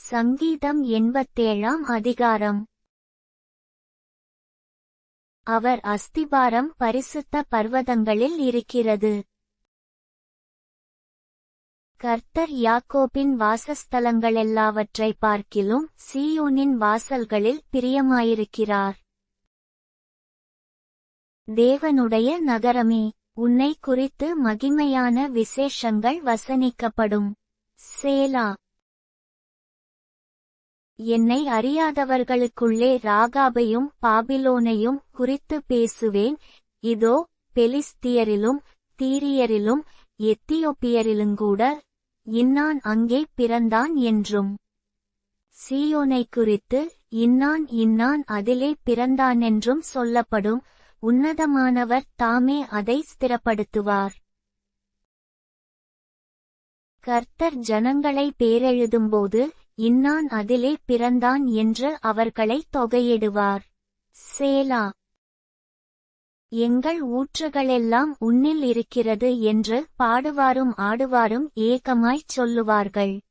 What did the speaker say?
சங்கீதம் 87 அதிகாரம். அவர் அஸ்திபாரம் பரிசுத்த பர்வதங்களில் இருக்கிறது. கர்த்தர் யாக்கோபின் வாசஸ்தலங்களெல்லாவற்றை பார்க்கிலும் சீயோனின் வாசல்களில் பிரியமாயிருக்கிறார். தேவனுடைய நகரமே, உன்னை குறித்து மகிமையான விசேஷங்கள் வசனிக்கப்படும். சேலா. என்னை அறியாதவர்களுக்குள்ளே ராகாபையும் பாபிலோனையும் குறித்து பேசுவேன். இதோ, பெலிஸ்தியரிலும் தீரியரிலும் எத்தியோப்பியரிலுங்கூட இன்னான் அங்கே பிறந்தான் என்றும், சீயோனை குறித்து இன்னான் இன்னான் அதிலே பிறந்தானென்றும் சொல்லப்படும். உன்னதமானவர் தாமே அதை ஸ்திரப்படுத்துவார். கர்த்தர் ஜனங்களை பேரெழுதும்போது இன்னான் அதிலே பிறந்தான் என்று அவர்களை தொகையிடுவார். சேலா. எங்கள் ஊற்றுகளெல்லாம் உன்னில் இருக்கிறது என்று பாடுவாரும் ஆடுவாரும் ஏகமாய்ச் சொல்லுவார்கள்.